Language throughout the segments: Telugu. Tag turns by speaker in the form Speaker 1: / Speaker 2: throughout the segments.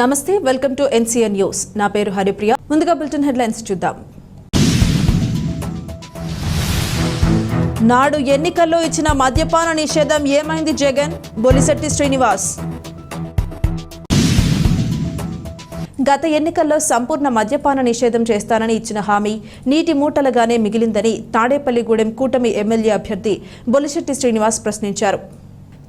Speaker 1: నమస్తే, వెల్కమ్ టు ఎన్సీఎన్ న్యూస్. నా పేరు హరిప్రియ. ముందుగా బులెటిన్ హెడ్లైన్స్ చూద్దాం. నాడు ఎన్నికల్లో ఇచ్చిన మద్యపాన నిషేధం ఏమైంది జగన్? బొలిశెట్టి శ్రీనివాస్. గత ఎన్నికల్లో సంపూర్ణ మద్యపాన నిషేధం చేస్తానని ఇచ్చిన హామీ నీటి మూటలుగానే మిగిలిందని తాడేపల్లిగూడెం కూటమి ఎమ్మెల్యే అభ్యర్థి బొలిశెట్టి శ్రీనివాస్ ప్రశ్నించారు.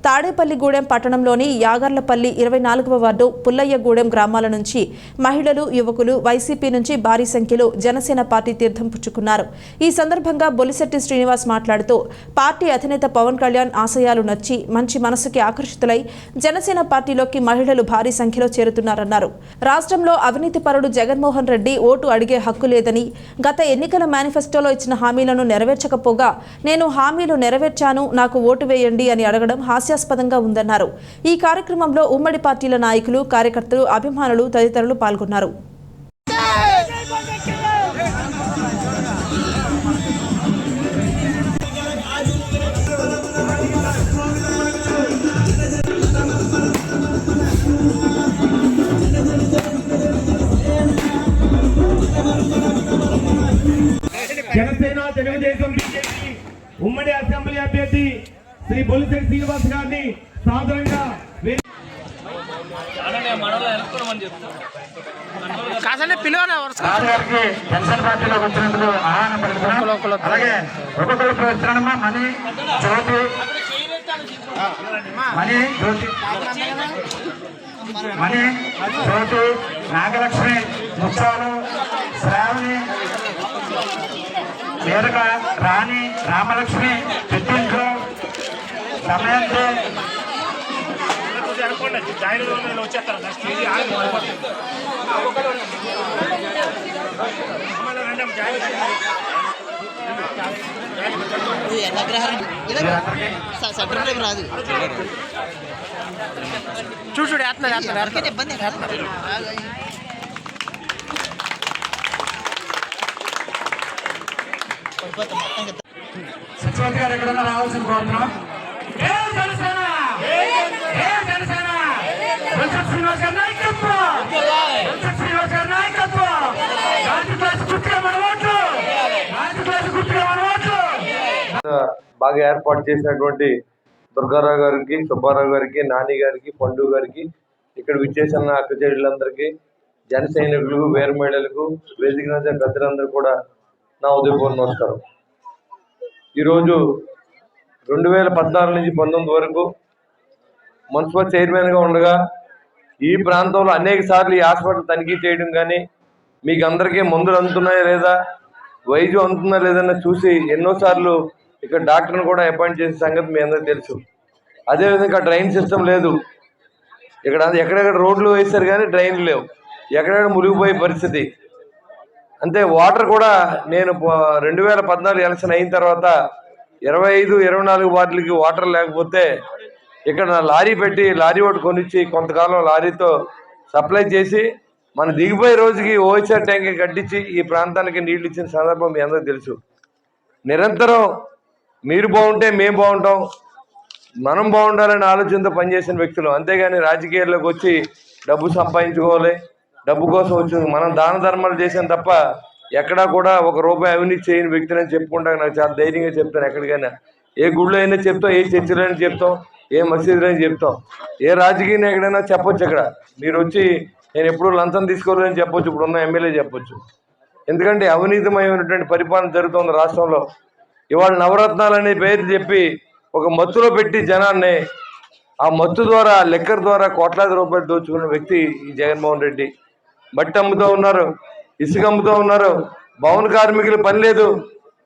Speaker 1: తాడేపల్లిగూడెం పట్టణంలోని యాగర్లపల్లి 24వ వార్డు పుల్లయ్యగూడెం గ్రామాల నుంచి మహిళలు, యువకులు వైసీపీ నుంచి భారీ సంఖ్యలో జనసేన పార్టీ తీర్థం పుచ్చుకున్నారు. ఈ సందర్భంగా బొలిశెట్టి శ్రీనివాస్ మాట్లాడుతూ పార్టీ అధినేత పవన్ కళ్యాణ్ ఆశయాలు నచ్చి మంచి మనసుకి ఆకర్షితులై జనసేన పార్టీలోకి మహిళలు భారీ సంఖ్యలో చేరుతున్నారన్నారు. రాష్ట్రంలో అవినీతి పరుడు జగన్మోహన్ రెడ్డి ఓటు అడిగే హక్కు లేదని, గత ఎన్నికల మేనిఫెస్టోలో ఇచ్చిన హామీలను నెరవేర్చకపోగా నేను హామీలు నెరవేర్చాను, నాకు ఓటు వేయండి అని అడగడం హాస్యాస్పదంగా ఉందన్నారు. ఈ కార్యక్రమంలో ఉమ్మడి పార్టీల నాయకులు, కార్యకర్తలు, అభిమానులు తదితరులు పాల్గొన్నారు.
Speaker 2: జనసేన, తెలుగుదేశం, బీజేపీ ఉమ్మడి అసెంబ్లీ అభ్యర్థి శ్రీ బొలిశెట్టి శ్రీనివాస్ గారిని సాధారణంగా జనసేన పార్టీలోకి వచ్చినందుకు ఆహ్వానం పలుకుతున్నాం. అలాగే ఒక్కొక్కరు ప్రశ్నమా మణి జ్యోతి నాగలక్ష్మి, ముత్యాలు, శ్రావణి, మేరక, రాణి, రామలక్ష్మి, చిట్టింట్లో సమయంతో
Speaker 3: రాదు చూడు ఇబ్బంది.
Speaker 2: సచివాలయ గారు ఎక్కడన్నా రావాల్సిన కోరుతున్నాం.
Speaker 4: బాగా ఏర్పాటు చేసినటువంటి దుర్గారావు గారికి, సుబ్బారావు గారికి, నాని గారికి, పండు గారికి, ఇక్కడ విచ్చేసిన అక్క చెల్లెళ్ళందరికీ, జన సైనికులకు, వేరు మహిళలకు, వేదిక పెద్దలందరూ కూడా నా ఉదయపూర్వ నమస్కారం. ఈరోజు 2014 నుంచి 19 వరకు మున్సిపల్ చైర్మన్గా ఉండగా ఈ ప్రాంతంలో అనేక సార్లు ఈ హాస్పిటల్ తనిఖీ చేయడం కానీ, మీకు అందరికీ మందులు అందుతున్నాయా లేదా, వైద్యం అందుతుందా లేదన్నా చూసి ఎన్నోసార్లు ఇక్కడ డాక్టర్ని కూడా అపాయింట్ చేసే సంగతి మీ అందరికీ తెలుసు. అదేవిధంగా డ్రైన్ సిస్టమ్ లేదు. ఇక్కడ ఎక్కడెక్కడ రోడ్లు వేశారు కానీ డ్రైన్లు లేవు. ఎక్కడెక్కడ మురిగిపోయే పరిస్థితి. అంతే వాటర్ కూడా నేను 2014 ఎలక్షన్ అయిన తర్వాత 25, 24 వార్డులకి వాటర్ లేకపోతే ఇక్కడ లారీ పెట్టి లారీ ఒకటి కొనిచ్చి కొంతకాలం లారీతో సప్లై చేసి మన దిగిపోయే రోజుకి ఓహెచ్ఆర్ ట్యాంక్ కట్టించి ఈ ప్రాంతానికి నీళ్లు ఇచ్చిన సందర్భం మీ అందరికీ తెలుసు. నిరంతరం మీరు బాగుంటే మేము బాగుంటాం, మనం బాగుండాలనే ఆలోచనతో పనిచేసిన వ్యక్తులు. అంతేగాని రాజకీయాల్లోకి వచ్చి డబ్బు సంపాదించుకోవాలి, డబ్బు కోసం వచ్చింది. మనం దాన ధర్మాలు చేసాం తప్ప ఎక్కడా కూడా ₹1 అవినీతి చేయని వ్యక్తిని చెప్పుకుంటా. నాకు చాలా ధైర్యంగా చెప్తాను. ఎక్కడికైనా ఏ గుళ్ళో అయినా చెప్తాం, ఏ చర్చిలో అయినా చెప్తాం, ఏ మసీదులో అయినా చెప్తాం, ఏ రాజకీయం ఎక్కడైనా చెప్పొచ్చు. అక్కడ మీరు వచ్చి నేను ఎప్పుడు లంచం తీసుకోవాలని చెప్పొచ్చు, ఇప్పుడు ఉన్న ఎమ్మెల్యే చెప్పొచ్చు. ఎందుకంటే అవినీతిమయమైనటువంటి పరిపాలన జరుగుతుంది రాష్ట్రంలో. ఇవాళ నవరత్నాలు అనే పేరు చెప్పి ఒక మత్తులో పెట్టి జనాన్ని, ఆ మత్తు ద్వారా, లెక్కర్ ద్వారా కోట్లాది రూపాయలు దోచుకున్న వ్యక్తి ఈ జగన్మోహన్ రెడ్డి. మట్టి అమ్ముతూ ఉన్నారు, ఇసుక అమ్ముతూ ఉన్నారు, భవన కార్మికులు పని లేదు.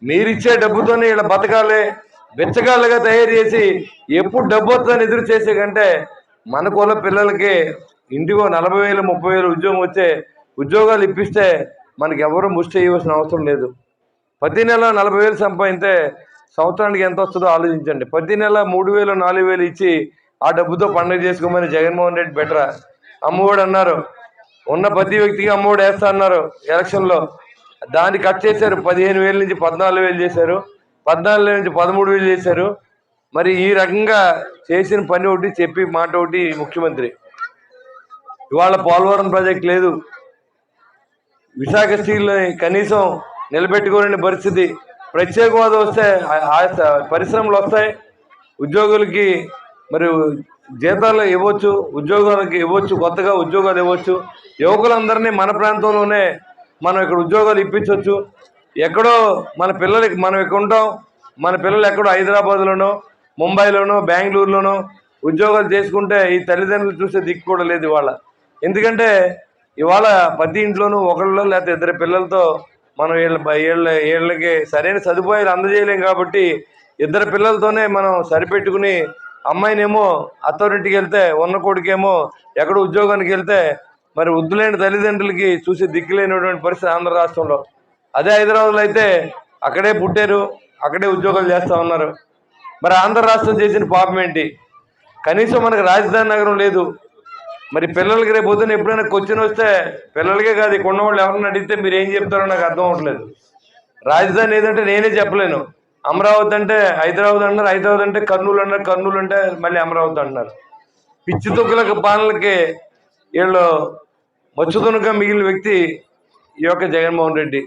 Speaker 4: మీరిచ్చే డబ్బుతోనే ఇలా బతకాలి, బెచ్చగాళ్ళగా తయారు చేసి ఎప్పుడు డబ్బు వస్తుందని ఎదురు చేసే కంటే మన కుల పిల్లలకి ఇంటికో 40,000, 30,000 ఉద్యోగం వచ్చే ఉద్యోగాలు ఇప్పిస్తే మనకి ఎవరు ముష్టి ఇవ్వాల్సిన అవసరం లేదు. ప్రతి నెల 40,000 సంపాదింస్తే సంవత్సరానికి ఎంత వస్తుందో ఆలోచించండి. ప్రతి నెల 3,000, 4,000 ఇచ్చి ఆ డబ్బుతో పండుగ చేసుకోమని జగన్మోహన్ రెడ్డి బెటరా? అమ్మఒడు అన్నారు, ఉన్న ప్రతి వ్యక్తికి అమ్మఒడు వేస్తా అన్నారు ఎలక్షన్లో. దాన్ని కట్ చేశారు. 15,000 నుంచి 14,000 చేశారు, 14,000 నుంచి 13,000 చేశారు. మరి ఈ రకంగా చేసిన పని ఒకటి, చెప్పి మాట ఒకటి ముఖ్యమంత్రి. ఇవాళ పోలవరం ప్రాజెక్ట్ లేదు, విశాఖ స్టీల్ కనీసం నిలబెట్టుకోలేని పరిస్థితి. ప్రత్యేక హోదా వస్తే పరిశ్రమలు వస్తాయి, ఉద్యోగులకి మరి జీతాలు ఇవ్వచ్చు, ఉద్యోగాలకి ఇవ్వచ్చు, కొత్తగా ఉద్యోగాలు ఇవ్వచ్చు. యువకులందరినీ మన ప్రాంతంలోనే మనం ఇక్కడ ఉద్యోగాలు ఇప్పించవచ్చు. ఎక్కడో మన పిల్లలకి మనం ఇక్కడ ఉంటాం, మన పిల్లలు ఎక్కడో హైదరాబాద్లోనో ముంబైలోనో బెంగళూరులోనో ఉద్యోగాలు చేసుకుంటే ఈ తల్లిదండ్రులు చూసే దిక్కు కూడా లేదు ఇవాళ. ఎందుకంటే ఇవాళ ప్రతి ఇంట్లోనూ ఒకళ్ళు లేకపోతే ఇద్దరు పిల్లలతో మనం వీళ్ళకి సరైన సదుపాయాలు అందజేయలేం. కాబట్టి ఇద్దరు పిల్లలతోనే మనం సరిపెట్టుకుని అమ్మాయినేమో అత్తోరింటికి వెళ్తే ఉన్న కొడుకేమో ఎక్కడో ఉద్యోగానికి వెళ్తే మరి వృద్ధులైన తల్లిదండ్రులకి చూసి దిక్కులేనటువంటి పరిస్థితి ఆంధ్ర రాష్ట్రంలో. అదే హైదరాబాద్లో అయితే అక్కడే పుట్టారు, అక్కడే ఉద్యోగాలు చేస్తూ ఉన్నారు. మరి ఆంధ్ర రాష్ట్రం చేసిన పాపం ఏంటి? కనీసం మనకు రాజధాని నగరం లేదు. మరి పిల్లలకి రేపు పొద్దున్న ఎప్పుడైనా క్వశ్చన్ వస్తే పిల్లలకే కాదు ఇక్కడ ఉన్న వాళ్ళు ఎవరన్నా అడిగితే మీరు ఏం చెప్తారో నాకు అర్థం అవ్వట్లేదు. రాజధాని ఏదంటే నేనే చెప్పలేను. అమరావతి అంటే హైదరాబాద్ అంటున్నారు, హైదరాబాద్ అంటే కర్నూలు అన్నారు, కర్నూలు అంటే మళ్ళీ అమరావతి అంటున్నారు. పిచ్చి తొక్కులకు పాలనకి వీళ్ళు మచ్చుతునగా మిగిలిన వ్యక్తి ఈ యొక్క జగన్మోహన్ రెడ్డి.